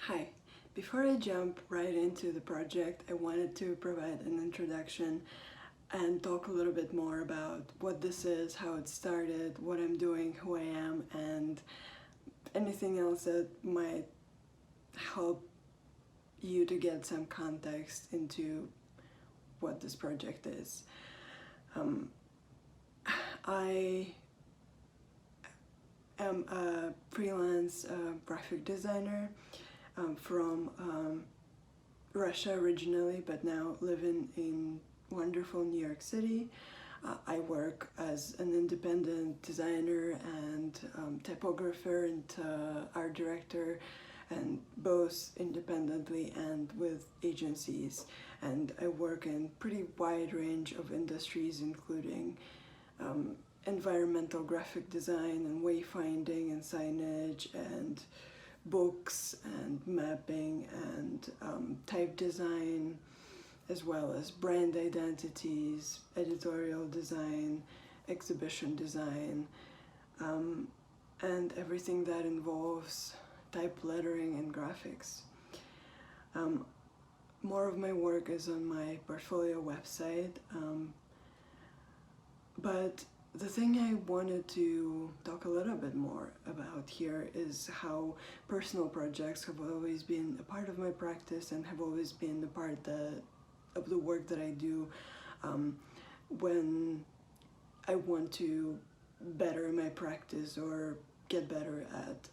Hi, before I jump right into the project, I wanted to provide an introduction and talk a little bit more about what this is, how it started, what I'm doing, who I am, and anything else that might help you to get some context into what this project is. I am a freelance graphic designer from Russia originally, but now living in wonderful New York City. I work as an independent designer and typographer and art director, and both independently and with agencies. And I work in pretty wide range of industries, including environmental graphic design and wayfinding and signage and books and mapping and type design, as well as brand identities, editorial design, exhibition design, and everything that involves type lettering and graphics. More of my work is on my portfolio website, but the thing I wanted to talk a little bit more about here is how personal projects have always been a part of my practice and have always been a part of the work that I do when I want to better my practice or get better at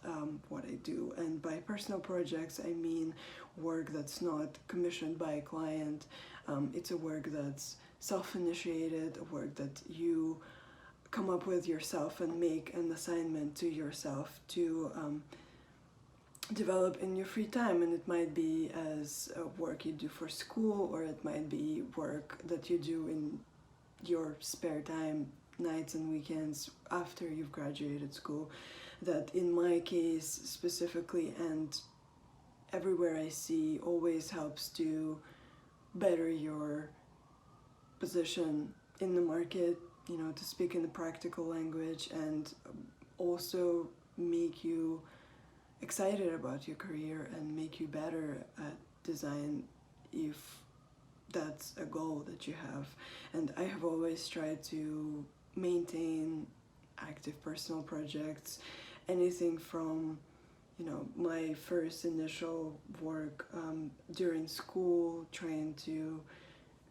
what I do. And by personal projects, I mean work that's not commissioned by a client. It's a work that's self-initiated, a work that you come up with yourself and make an assignment to yourself to develop in your free time. And it might be as work you do for school, or it might be work that you do in your spare time, nights and weekends after you've graduated school. That in my case specifically, and everywhere I see, always helps to better your position in the market, you know, to speak in the practical language, and also make you excited about your career and make you better at design if that's a goal that you have. And I have always tried to maintain active personal projects, anything from, you know, my first initial work during school, trying to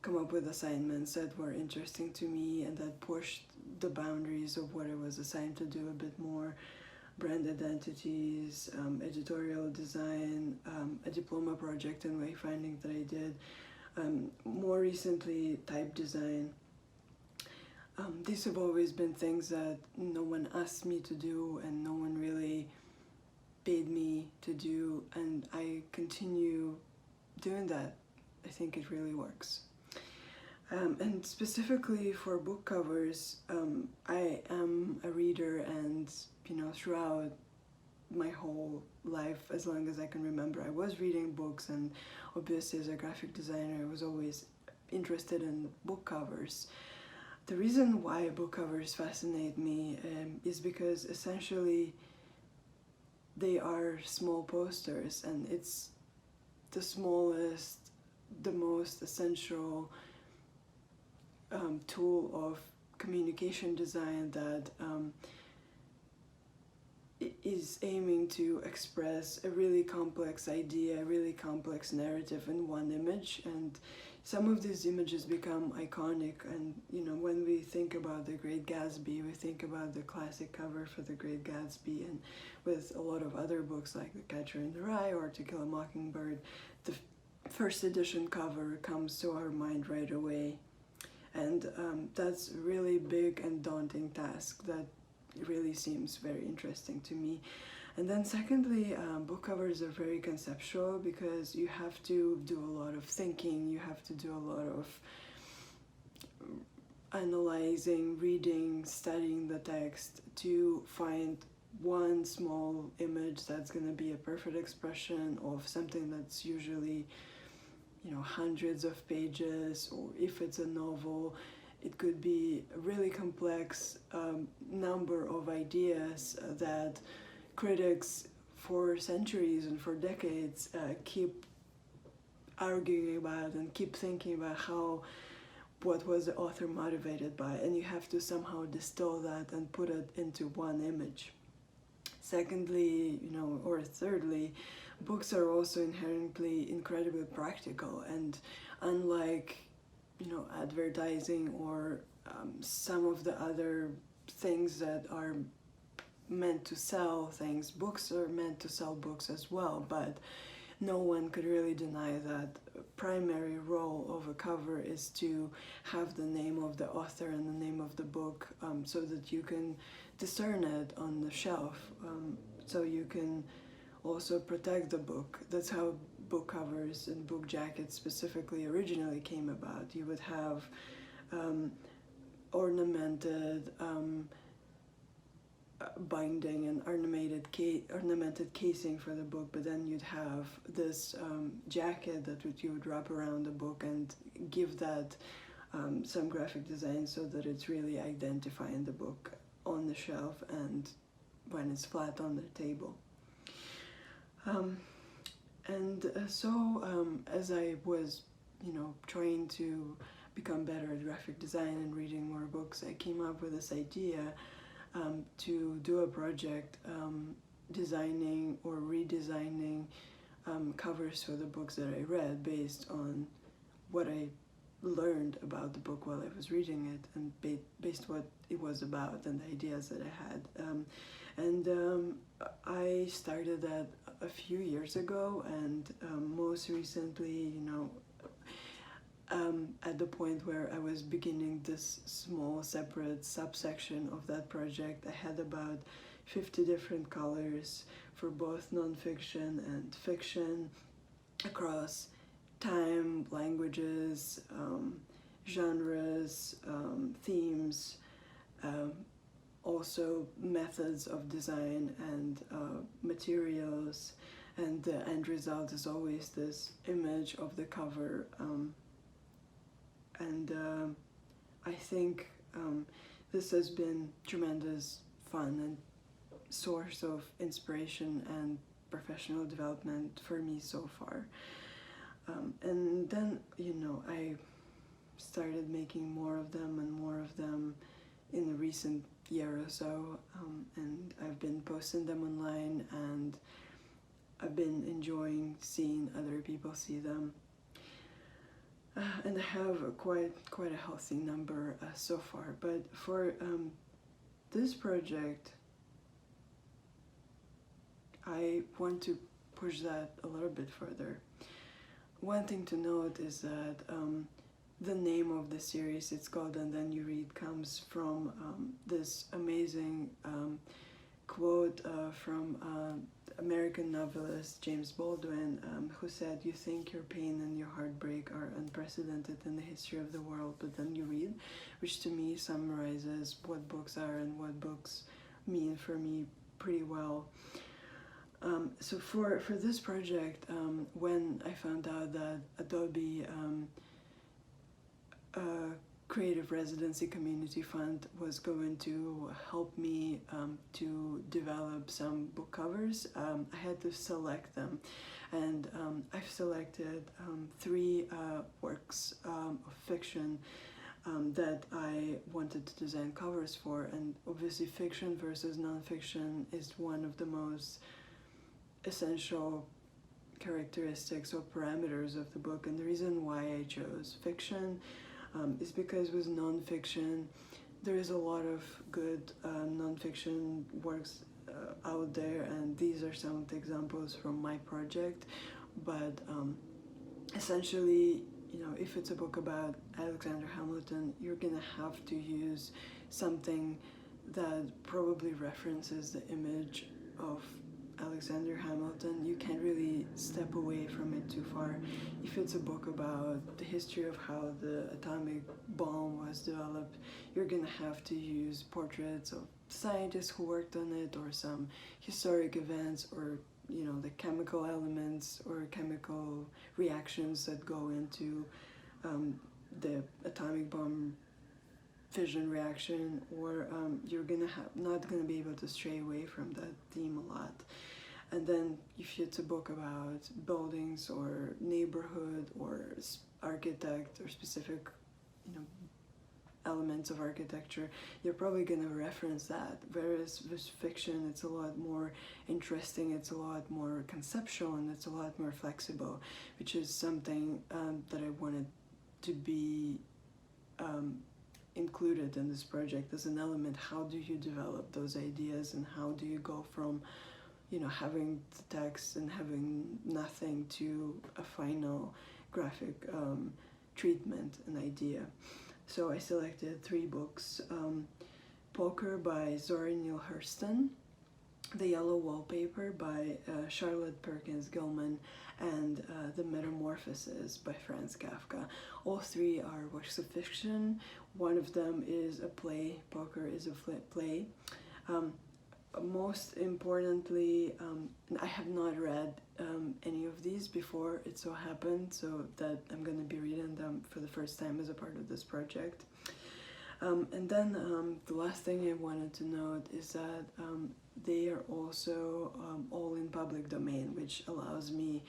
come up with assignments that were interesting to me and that pushed the boundaries of what I was assigned to do a bit more. Brand identities, editorial design, a diploma project in wayfinding that I did, more recently type design. These have always been things that no one asked me to do and no one really paid me to do, and I continue doing that. I think it really works. And specifically for book covers, I am a reader, and you know, throughout my whole life, as long as I can remember, I was reading books, and obviously as a graphic designer I was always interested in book covers. The reason why book covers fascinate me is because essentially they are small posters, and it's the smallest, the most essential tool of communication design that is aiming to express a really complex idea, a really complex narrative in one image. And some of these images become iconic, and you know, when we think about The Great Gatsby, we think about the classic cover for The Great Gatsby, and with a lot of other books like The Catcher in the Rye or To Kill a Mockingbird, the first edition cover comes to our mind right away. And that's a really big and daunting task that really seems very interesting to me. And then secondly, book covers are very conceptual because you have to do a lot of thinking, you have to do a lot of analyzing, reading, studying the text to find one small image that's going to be a perfect expression of something that's usually, you know, hundreds of pages, or if it's a novel, it could be a really complex number of ideas that critics for centuries and for decades keep arguing about and keep thinking about what was the author motivated by, and you have to somehow distill that and put it into one image. Secondly, or thirdly, books are also inherently incredibly practical, and unlike advertising or some of the other things that are meant to sell things, books are meant to sell books as well, but no one could really deny that primary role of a cover is to have the name of the author and the name of the book, so that you can discern it on the shelf, so you can also protect the book. That's how book covers and book jackets specifically originally came about. You would have ornamented binding and ornamented casing for the book, but then you'd have this jacket that you would wrap around the book and give that some graphic design so that it's really identifying the book on the shelf and when it's flat on the table. So as I was trying to become better at graphic design and reading more books, I came up with this idea to do a project designing or redesigning covers for the books that I read based on what I learned about the book while I was reading it, and based what it was about and the ideas that I had. I started that a few years ago, and most recently, at the point where I was beginning this small separate subsection of that project, I had about 50 different colors for both nonfiction and fiction across time, languages, genres, themes, also methods of design and materials, and the end result is always this image of the cover. I think this has been tremendous fun and source of inspiration and professional development for me so far. And then, I started making more of them in the recent year or so, and I've been posting them online, and I've been enjoying seeing other people see them. And I have quite a healthy number so far, but for this project, I want to push that a little bit further. One thing to note is that the name of the series, it's called And Then You Read, comes from this amazing quote from American novelist James Baldwin, who said, "You think your pain and your heartbreak are unprecedented in the history of the world, but then you read," which to me summarizes what books are and what books mean for me pretty well. So for this project, when I found out that Adobe Creative Residency Community Fund was going to help me to develop some book covers, I had to select them, and I've selected 3 works of fiction that I wanted to design covers for, and obviously fiction versus nonfiction is one of the most essential characteristics or parameters of the book, and the reason why I chose fiction is because with nonfiction there is a lot of good nonfiction works out there, and these are some of the examples from my project. But essentially, if it's a book about Alexander Hamilton, you're gonna have to use something that probably references the image of Alexander Hamilton. You can't really step away from it too far. If it's a book about the history of how the atomic bomb was developed, you're gonna have to use portraits of scientists who worked on it, or some historic events, or the chemical elements or chemical reactions that go into the atomic bomb fission reaction, or you're not gonna be able to stray away from that theme a lot. And then if it's a book about buildings or neighborhood or architect or specific, you know, elements of architecture, you're probably going to reference that. Whereas with fiction, it's a lot more interesting, it's a lot more conceptual, and it's a lot more flexible, which is something that I wanted to be included in this project as an element. How do you develop those ideas, and how do you go from, you know, having the text and having nothing to a final graphic treatment, an idea. So I selected 3 books: Poker by Zora Neale Hurston, The Yellow Wallpaper by Charlotte Perkins Gilman, and The Metamorphoses by Franz Kafka. All 3 are works of fiction. One of them is a play. Poker is a play. Most importantly, I have not read any of these before. It so happened so that I'm going to be reading them for the first time as a part of this project. And then the last thing I wanted to note is that they are also all in public domain, which allows me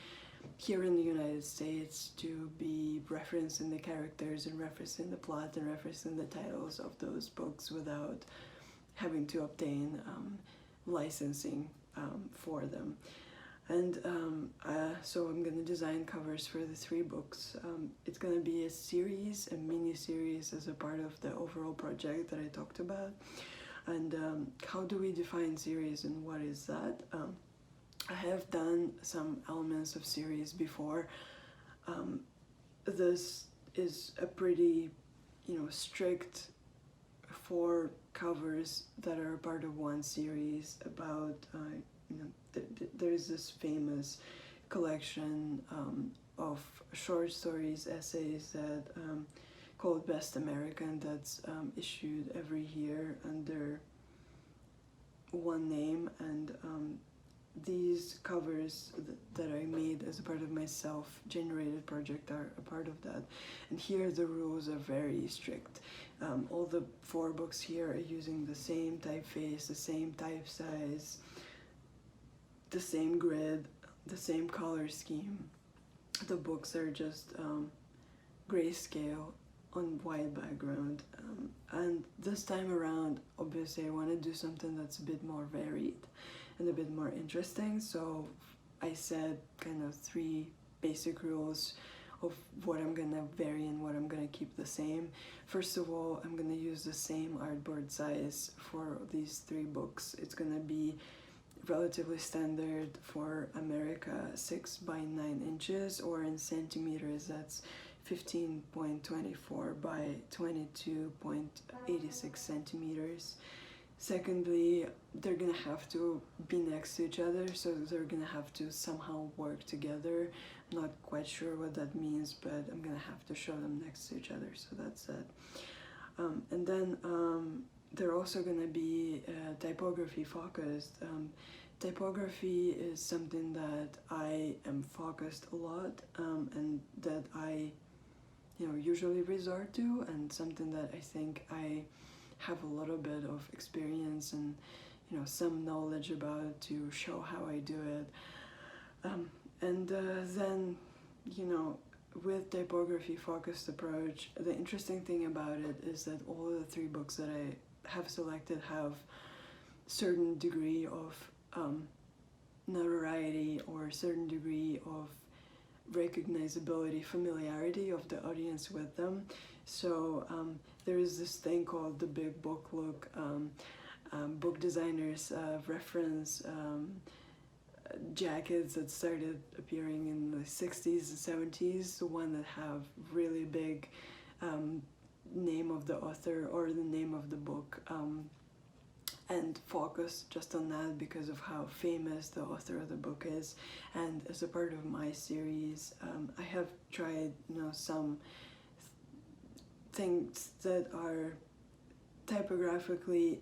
here in the United States to be referencing the characters and referencing the plot and referencing the titles of those books without having to obtain licensing for them. And so I'm going to design covers for the 3 books. It's going to be a series, a mini-series as a part of the overall project that I talked about. And how do we define series and what is that? I have done some elements of series before. This is a pretty, you know, strict 4 covers that are part of one series about, you know, there's this famous collection of short stories, essays that called Best American, that's issued every year under one name, and these covers that I made as a part of my self-generated project are a part of that. And here the rules are very strict. All the 4 books here are using the same typeface, the same type size, the same grid, the same color scheme. The books are just grayscale on white background. And this time around, obviously I want to do something that's a bit more varied and a bit more interesting, so I said kind of 3 basic rules of what I'm gonna vary and what I'm gonna keep the same. First of all, I'm gonna use the same artboard size for these 3 books. It's gonna be relatively standard for America, 6 by 9 inches, or in centimeters, that's 15.24 by 22.86 centimeters. Secondly, they're gonna have to be next to each other, so they're gonna have to somehow work together. I'm not quite sure what that means, but I'm gonna have to show them next to each other, so that's it. And then they're also gonna be typography focused. Typography is something that I am focused a lot, and that I, you know, usually resort to, and something that I think I have a little bit of experience and, you know, some knowledge about to show how I do it. And then, you know, with typography focused approach, the interesting thing about it is that all of the 3 books that I have selected have certain degree of notoriety or certain degree of recognizability, familiarity of the audience with them. So there is this thing called the big book look. Book designers reference jackets that started appearing in the 60s and 70s, the one that have really big name of the author or the name of the book, and focus just on that because of how famous the author of the book is. And as a part of my series, I have tried, you know, some things that are typographically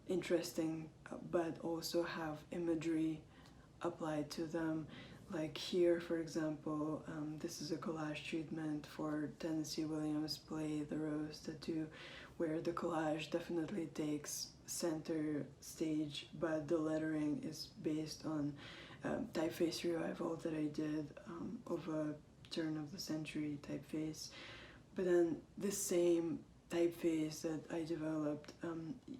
interesting, but also have imagery applied to them. Like here, for example, this is a collage treatment for Tennessee Williams' play The Rose Tattoo, where the collage definitely takes center stage, but the lettering is based on typeface revival that I did of a turn of the century typeface. But then this same typeface that I developed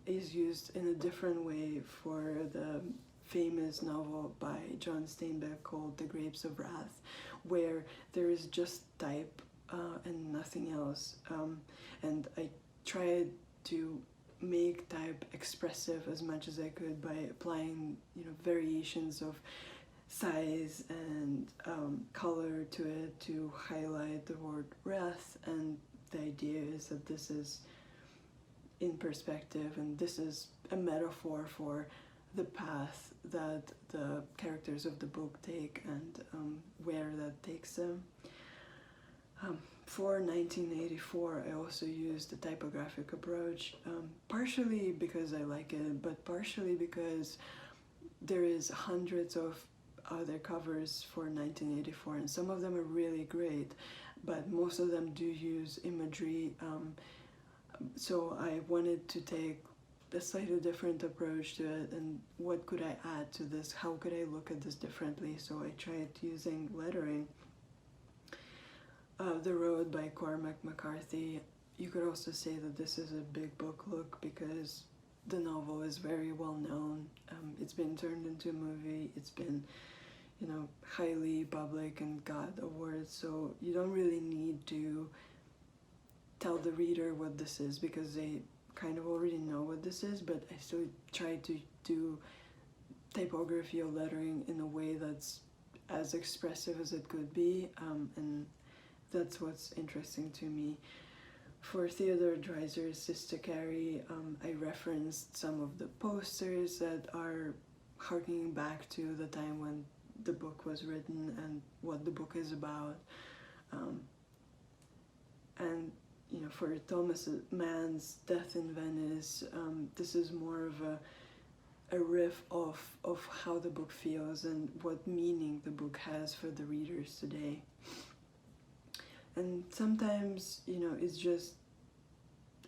is used in a different way for the famous novel by John Steinbeck called The Grapes of Wrath, where there is just type and nothing else. And I tried to make type expressive as much as I could by applying, variations of size and color to it to highlight the word wrath. And the idea is that this is in perspective, and this is a metaphor for the path that the characters of the book take and where that takes them. For 1984, I also used the typographic approach, partially because I like it, but partially because there is hundreds of other covers for 1984, and some of them are really great, but most of them do use imagery. So I wanted to take a slightly different approach to it, and what could I add to this? How could I look at this differently? So I tried using lettering. The Road by Cormac McCarthy. You could also say that this is a big book look because the novel is very well known. It's been turned into a movie. It's been, highly public and got awards. So you don't really need to tell the reader what this is because they kind of already know what this is. But I still try to do typography or lettering in a way that's as expressive as it could be, and that's what's interesting to me. For Theodore Dreiser's Sister Carrie, I referenced some of the posters that are harkening back to the time when the book was written and what the book is about. And for Thomas Mann's Death in Venice, this is more of a riff of how the book feels and what meaning the book has for the readers today. And sometimes, it's just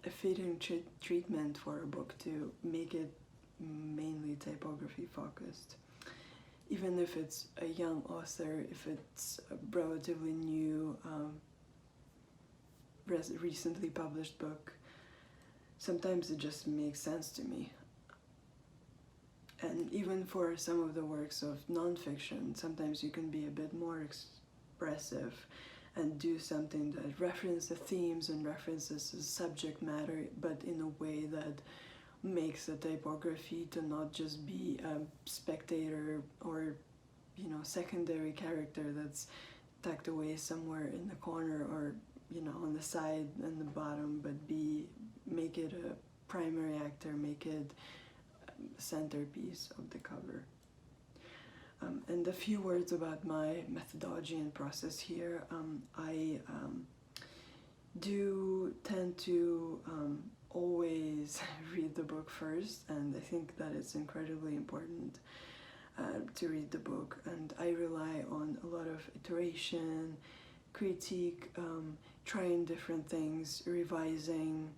a fitting treatment for a book to make it mainly typography focused. Even if it's a young author, if it's a relatively new, recently published book, sometimes it just makes sense to me. And even for some of the works of nonfiction, sometimes you can be a bit more expressive and do something that references the themes and references the subject matter, but in a way that makes the typography to not just be a spectator or, secondary character that's tucked away somewhere in the corner or, on the side and the bottom, but make it a primary actor, make it a centerpiece of the cover. And a few words about my methodology and process here. I do tend to always read the book first, and I think that it's incredibly important to read the book. And I rely on a lot of iteration, critique, trying different things, revising.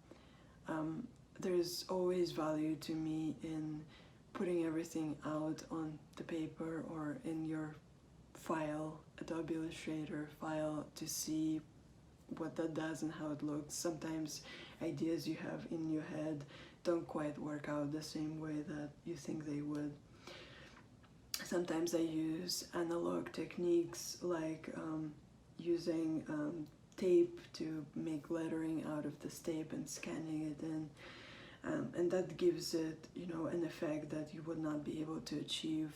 There's always value to me in putting everything out on the paper or in your file, Adobe Illustrator file, to see what that does and how it looks. Sometimes ideas you have in your head don't quite work out the same way that you think they would. Sometimes I use analog techniques like using tape to make lettering out of this tape and scanning it in. And that gives it, an effect that you would not be able to achieve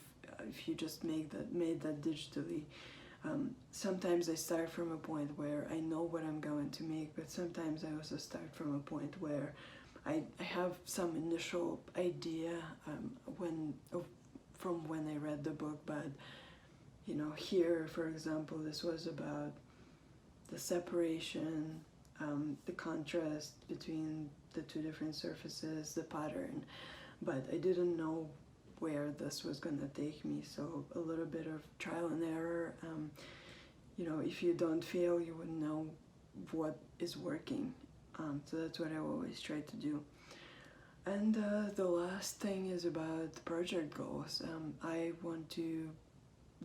if you just made that digitally. Sometimes I start from a point where I know what I'm going to make, but sometimes I also start from a point where I have some initial idea from when I read the book, but here, for example, this was about the separation, the contrast between the two different surfaces, the pattern, but I didn't know where this was going to take me, so a little bit of trial and error. If you don't fail, you wouldn't know what is working, so that's what I always try to do. And the last thing is about the project goals. I want to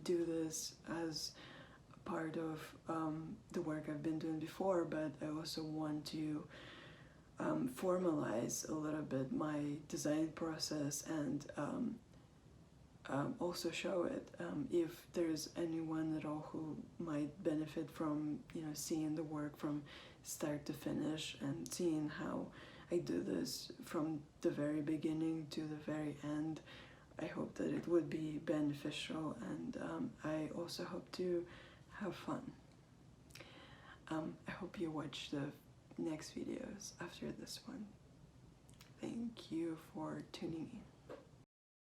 do this as a part of the work I've been doing before, but I also want to formalize a little bit my design process and also show it if there's anyone at all who might benefit from, you know, seeing the work from start to finish and seeing how I do this from the very beginning to the very end. I hope that it would be beneficial, and I also hope to have fun. I hope you watch the next videos after this one. Thank you for tuning in.